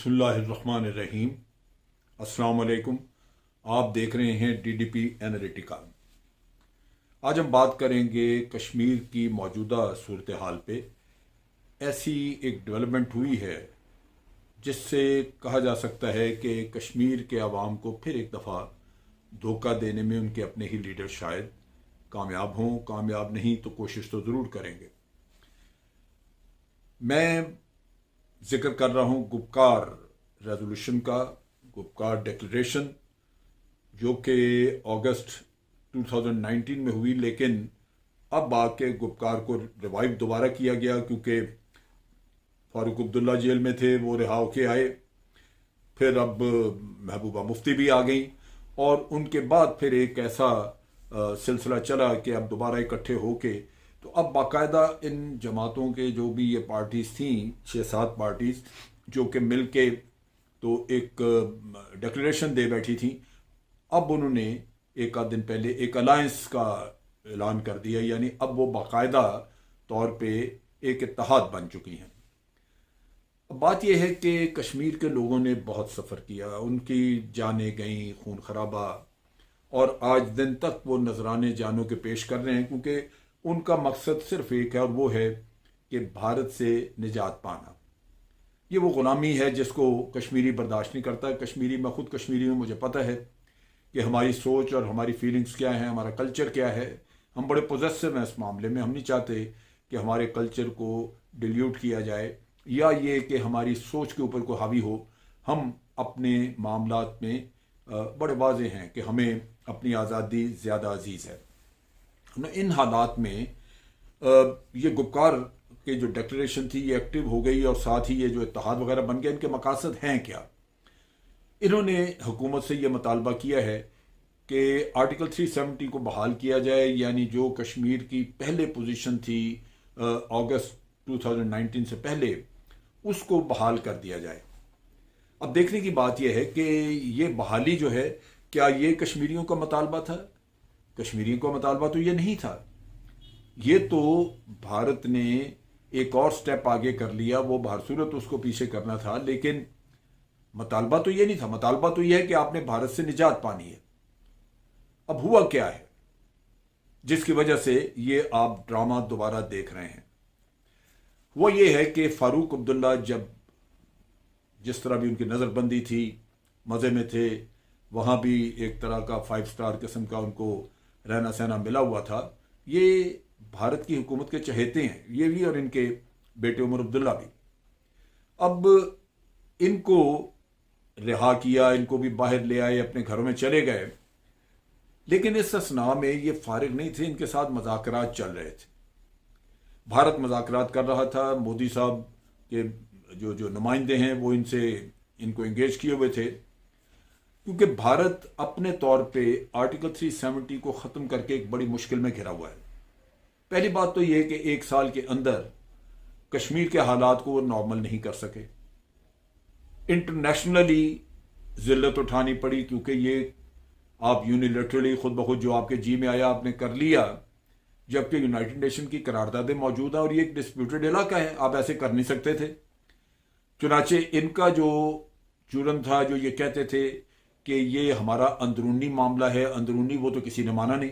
बिस्मिल्लाहिर्रहमानिर्रहीम। अस्सलाम वालेकुम। आप देख रहे हैं DDP एनालिटिका। आज हम बात करेंगे कश्मीर की मौजूदा सूरत हाल पे। ऐसी एक डेवलपमेंट हुई है जिससे कहा जा सकता है कि कश्मीर के अवाम को फिर एक दफ़ा धोखा देने में उनके अपने ही लीडर शायद कामयाब हों। कामयाब नहीं तो कोशिश तो ज़रूर करेंगे। मैं जिक्र कर रहा हूँ गुपकार रेजोल्यूशन का, गुपकार डिक्लेरेशन, जो कि अगस्त 2019 में हुई, लेकिन अब आके गुपकार को रिवाइव दोबारा किया गया क्योंकि फारूक अब्दुल्ला जेल में थे, वो रिहा होके आए। फिर अब महबूबा मुफ्ती भी आ गई और उनके बाद फिर एक ऐसा सिलसिला चला कि अब दोबारा इकट्ठे होके तो अब बाकायदा इन जमातों के जो भी ये पार्टीज थी, 6-7 पार्टीज जो कि मिल के तो एक डिक्लेरेशन दे बैठी थी, अब उन्होंने एक आध दिन पहले एक अलायंस का ऐलान कर दिया, यानी अब वो बाकायदा तौर पे एक इत्तेहाद बन चुकी हैं। अब बात यह है कि कश्मीर के लोगों ने बहुत सफ़र किया, उनकी जानें गईं, खून खराबा, और आज दिन तक वो नजराने जानों के पेश कर रहे हैं क्योंकि उनका मकसद सिर्फ एक है और वो है कि भारत से निजात पाना। ये वो ग़ुलामी है जिसको कश्मीरी बर्दाश्त नहीं करता। कश्मीरी, मैं खुद कश्मीरी हूँ, मुझे पता है कि हमारी सोच और हमारी फीलिंग्स क्या हैं, हमारा कल्चर क्या है। हम बड़े पोजेसिव हैं इस मामले में। हम नहीं चाहते कि हमारे कल्चर को डिल्यूट किया जाए या ये कि हमारी सोच के ऊपर कोई हावी हो। हम अपने मामलात में बड़े वाज़ेह हैं कि हमें अपनी आज़ादी ज़्यादा अजीज़ है। इन हालात में ये गुपकार के जो डिक्लेरेशन थी ये एक्टिव हो गई और साथ ही ये जो इत्तेहाद वगैरह बन गया। इनके मकासद हैं क्या? इन्होंने हुकूमत से ये मुतालबा किया है कि आर्टिकल 370 को बहाल किया जाए, यानी जो कश्मीर की पहले पोजीशन थी अगस्त 2019 से पहले, उसको बहाल कर दिया जाए। अब देखने की बात यह है कि ये बहाली जो है, क्या ये कश्मीरियों का मुतालबा था? कश्मीरियों का मुतालबा तो ये नहीं था। ये तो भारत ने एक और स्टेप आगे कर लिया, वो भारसूरत उसको पीछे करना था, लेकिन मुतालबा तो ये नहीं था। मुतालबा तो ये है कि आपने भारत से निजात पानी है। अब हुआ क्या है जिसकी वजह से ये आप ड्रामा दोबारा देख रहे हैं? वो ये है कि फारूक अब्दुल्ला जब जिस तरह भी उनकी नज़रबंदी थी, मज़े में थे, वहाँ भी एक तरह का 5 स्टार किस्म का उनको रहना सहना मिला हुआ था। ये भारत की हुकूमत के चहेते हैं, ये भी और इनके बेटे उमर अब्दुल्ला भी। अब इनको रिहा किया, इनको भी बाहर ले आए, अपने घरों में चले गए, लेकिन इस असना में ये फारिग नहीं थे। इनके साथ मज़ाकरात चल रहे थे। भारत मज़ाकरात कर रहा था। मोदी साहब के जो नुमाइंदे हैं वो इनको एंगेज किए हुए थे क्योंकि भारत अपने तौर पे आर्टिकल 370 को ख़त्म करके एक बड़ी मुश्किल में घिरा हुआ है। पहली बात तो यह कि 1 साल के अंदर कश्मीर के हालात को वो नॉर्मल नहीं कर सके। इंटरनेशनली जिल्लत उठानी पड़ी क्योंकि ये आप यूनिलैटरली खुद ब खुद जो आपके जी में आया आपने कर लिया, जबकि यूनाइटेड नेशन की करारदादें मौजूद है और ये एक डिस्प्यूटेड इलाका है, आप ऐसे कर नहीं सकते थे। चुनाचे इनका जो जुर्म था, जो ये कहते थे कि ये हमारा अंदरूनी मामला है, अंदरूनी, वो तो किसी ने माना नहीं।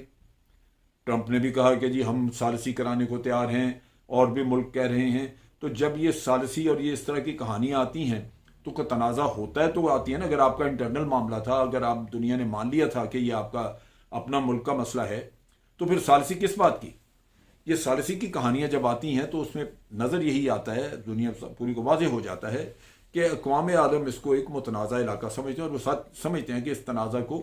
ट्रंप ने भी कहा कि जी हम सालिसी कराने को तैयार हैं, और भी मुल्क कह रहे हैं। तो जब ये सालिसी और ये इस तरह की कहानियां आती हैं तो कोई तनाज़ा होता है तो आती है ना। अगर आपका इंटरनल मामला था, अगर आप दुनिया ने मान लिया था कि ये आपका अपना मुल्क का मसला है, तो फिर सालिसी किस बात की? ये सालिसी की कहानियां जब आती हैं तो उसमें नज़र यही आता है, दुनिया पूरी को वाज़ेह हो जाता है कि अक़वाम आलम इसको एक मुतनाज़ा इलाका समझते हैं और वो साथ समझते हैं कि इस तनाज़ा को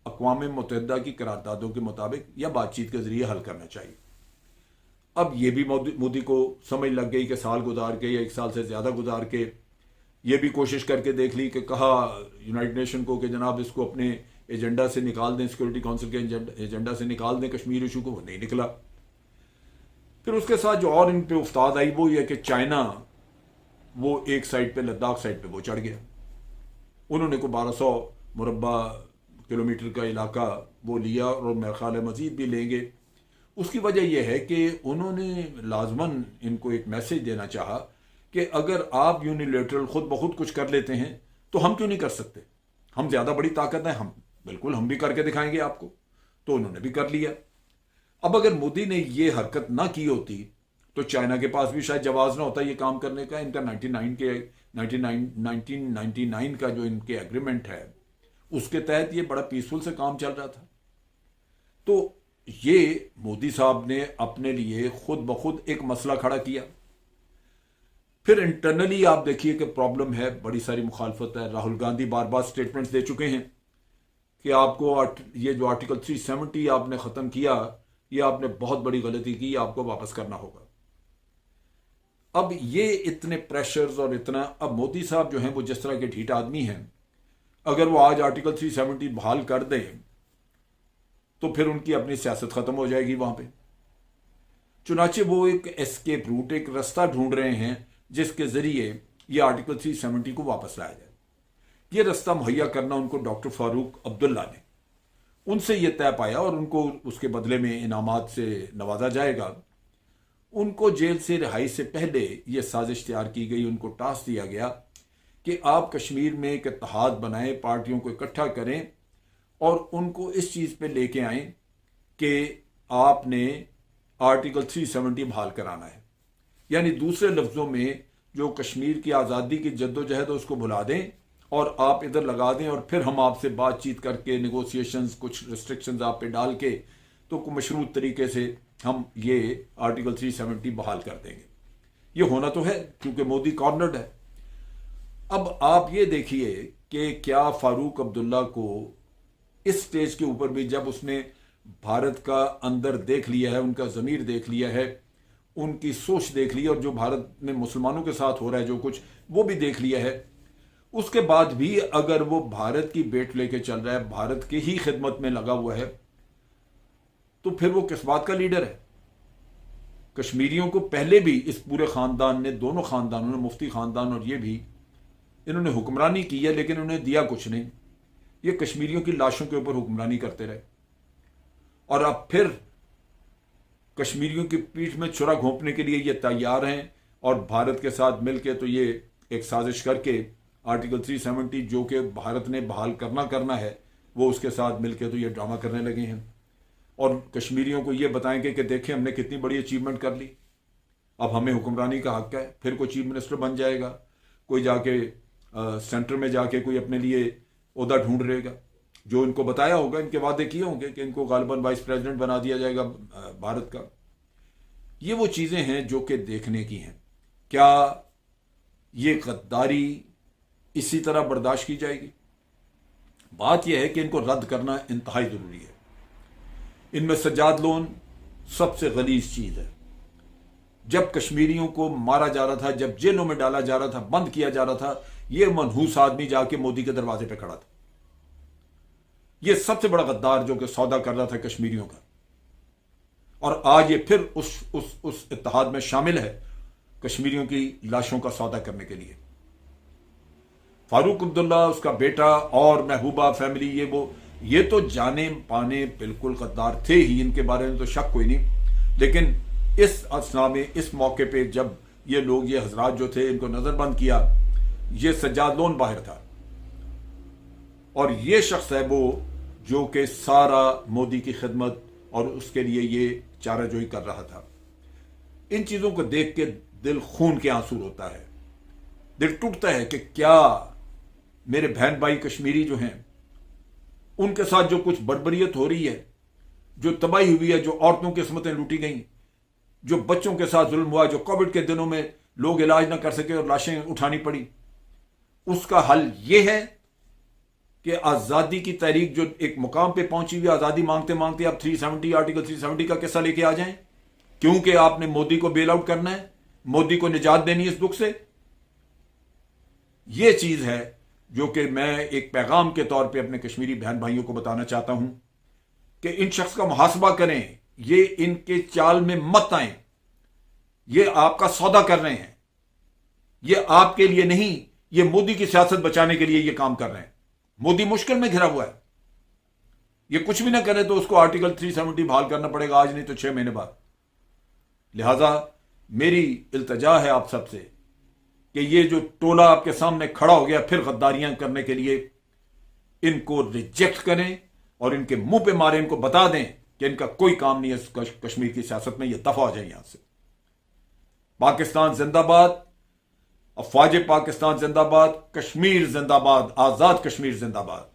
अक़वाम मुत्तहिदा की करारदादों के मुताबिक या बातचीत के ज़रिए हल करना चाहिए। अब ये भी मोदी को समझ लग गई कि साल गुजार के या 1 साल से ज़्यादा गुजार के ये भी कोशिश करके देख ली कि कहा यूनाइटेड नेशन को कि जनाब इसको अपने एजेंडा से निकाल दें, सिक्योरिटी काउंसिल के एजेंडा से निकाल दें कश्मीर इशू को। वो नहीं निकला। फिर उसके साथ जो और इन पे उस्ताद आई वो ये कि चाइना वो एक साइड पे, लद्दाख साइड पे वो चढ़ गया। उन्होंने को 1200 मुरब्बा किलोमीटर का इलाका वो लिया और मेरा ख्याल है मजीद भी लेंगे। उसकी वजह यह है कि उन्होंने लाजमन इनको एक मैसेज देना चाहा कि अगर आप यूनिलेटरल खुद ब खुद कुछ कर लेते हैं तो हम क्यों नहीं कर सकते? हम ज्यादा बड़ी ताकत है, हम भी करके दिखाएंगे आपको। तो उन्होंने भी कर लिया। अब अगर मोदी ने ये हरकत ना की होती तो चाइना के पास भी शायद जवाब ना होता ये काम करने का। इनका 1999 का जो इनके एग्रीमेंट है उसके तहत ये बड़ा पीसफुल से काम चल रहा था। तो ये मोदी साहब ने अपने लिए खुद ब खुद एक मसला खड़ा किया। फिर इंटरनली आप देखिए कि प्रॉब्लम है, बड़ी सारी मुखालफत है। राहुल गांधी बार बार स्टेटमेंट्स दे चुके हैं कि आपको ये जो आर्टिकल 370 आपने खत्म किया, ये आपने बहुत बड़ी गलती की, आपको वापस करना होगा। अब ये इतने प्रेशर्स और इतना, अब मोदी साहब जो हैं वो जिस तरह के ढीठ आदमी हैं, अगर वो आज आर्टिकल 370 बहाल कर दें तो फिर उनकी अपनी सियासत खत्म हो जाएगी वहां पे। चुनाचे वो एक एस्केप रूट, एक रास्ता ढूंढ रहे हैं जिसके जरिए ये आर्टिकल 370 को वापस लाया जाए। ये रास्ता मुहैया करना उनको डॉक्टर फारूक अब्दुल्ला ने, उनसे ये तय पाया और उनको उसके बदले में इनामात से नवाजा जाएगा। उनको जेल से रिहाई से पहले यह साजिश तैयार की गई, उनको टास्क दिया गया कि आप कश्मीर में एक इत्तेहाद बनाएं, पार्टियों को इकट्ठा करें और उनको इस चीज पे लेके आए कि आपने आर्टिकल 370 बहाल कराना है। यानी दूसरे लफ्जों में जो कश्मीर की आज़ादी की जद्दोजहद उसको भुला दें और आप इधर लगा दें और फिर हम आपसे बातचीत करके नेगोशिएशंस, कुछ रिस्ट्रिक्शंस आप पे डाल के तो मशरूत तरीके से हम ये आर्टिकल 370 बहाल कर देंगे। ये होना तो है क्योंकि मोदी कॉर्नर्ड है। अब आप ये देखिए कि क्या फारूक अब्दुल्ला को इस स्टेज के ऊपर भी, जब उसने भारत का अंदर देख लिया है, उनका ज़मीर देख लिया है, उनकी सोच देख ली और जो भारत में मुसलमानों के साथ हो रहा है जो कुछ वो भी देख लिया है, उसके बाद भी अगर वो भारत की बेट लेके चल रहा है, भारत की ही खिदमत में लगा हुआ है, तो फिर वो किस बात का लीडर है? कश्मीरियों को पहले भी इस पूरे खानदान ने, दोनों खानदानों ने, मुफ्ती खानदान और ये भी, इन्होंने हुक्मरानी की है लेकिन उन्हें दिया कुछ नहीं। ये कश्मीरियों की लाशों के ऊपर हुक्मरानी करते रहे और अब फिर कश्मीरियों की पीठ में छुरा घोंपने के लिए ये तैयार हैं और भारत के साथ मिलकर तो ये एक साजिश करके आर्टिकल 370 जो कि भारत ने बहाल करना है, वो उसके साथ मिलकर तो ये ड्रामा करने लगे हैं और कश्मीरियों को ये बताएंगे कि देखें हमने कितनी बड़ी अचीवमेंट कर ली, अब हमें हुक्मरानी का हक है। फिर कोई चीफ मिनिस्टर बन जाएगा, कोई जाके सेंटर में जाके कोई अपने लिए ओहदा ढूंढ रहेगा। जो इनको बताया होगा, इनके वादे किए होंगे कि इनको गालिबन वाइस प्रेसिडेंट बना दिया जाएगा भारत का। ये वो चीजें हैं जो कि देखने की हैं। क्या ये गद्दारी इसी तरह बर्दाश्त की जाएगी? बात यह है कि इनको रद्द करना इंतहाई जरूरी है। इनमें सज्जाद लोन सबसे गलीज चीज है। जब कश्मीरियों को मारा जा रहा था, जब जेलों में डाला जा रहा था, बंद किया जा रहा था, यह मनहूस आदमी जाके मोदी के दरवाजे पे खड़ा था। यह सबसे बड़ा गद्दार जो कि सौदा कर रहा था कश्मीरियों का, और आज ये फिर उस इत्तेहाद में शामिल है कश्मीरियों की लाशों का सौदा करने के लिए। फारूक अब्दुल्ला, उसका बेटा और महबूबा फैमिली, ये तो जाने पाने बिल्कुल गद्दार थे ही, इनके बारे में तो शक कोई नहीं। लेकिन इस असना में, इस मौके पे जब ये लोग, ये हजरात जो थे, इनको नजरबंद किया, ये सज्जाद लोन बाहर था और ये शख्स है वो जो कि सारा मोदी की खिदमत और उसके लिए ये चाराजोई कर रहा था। इन चीजों को देख के दिल खून के आंसू होता है, दिल टूटता है कि क्या मेरे बहन भाई कश्मीरी जो हैं उनके साथ जो कुछ बर्बरियत हो रही है, जो तबाही हुई है, जो औरतों की किस्मतें लूटी गई, जो बच्चों के साथ जुल्म हुआ, जो कोविड के दिनों में लोग इलाज ना कर सके और लाशें उठानी पड़ी, उसका हल यह है कि आजादी की तहरीक जो एक मुकाम पे पहुंची हुई, आजादी मांगते मांगते आप 370 आर्टिकल 370 का किस्सा लेके आ जाएं क्योंकि आपने मोदी को बेल आउट करना है, मोदी को निजात देनी है इस दुख से। यह चीज है जो कि मैं एक पैगाम के तौर पे अपने कश्मीरी बहन भाइयों को बताना चाहता हूं कि इन शख्स का मुहासबा करें, ये इनके चाल में मत आए। ये आपका सौदा कर रहे हैं, ये आपके लिए नहीं, ये मोदी की सियासत बचाने के लिए ये काम कर रहे हैं। मोदी मुश्किल में घिरा हुआ है, ये कुछ भी ना करे तो उसको आर्टिकल 370 बहाल करना पड़ेगा, आज नहीं तो 6 महीने बाद। लिहाजा मेरी इल्तजा है आप सबसे कि ये जो टोला आपके सामने खड़ा हो गया फिर गद्दारियां करने के लिए, इनको रिजेक्ट करें और इनके मुंह पे मारें, इनको बता दें कि इनका कोई काम नहीं है कश्मीर की सियासत में, ये दफा हो जाए यहां से। पाकिस्तान जिंदाबाद, अफवाज पाकिस्तान जिंदाबाद, कश्मीर जिंदाबाद, आजाद कश्मीर जिंदाबाद।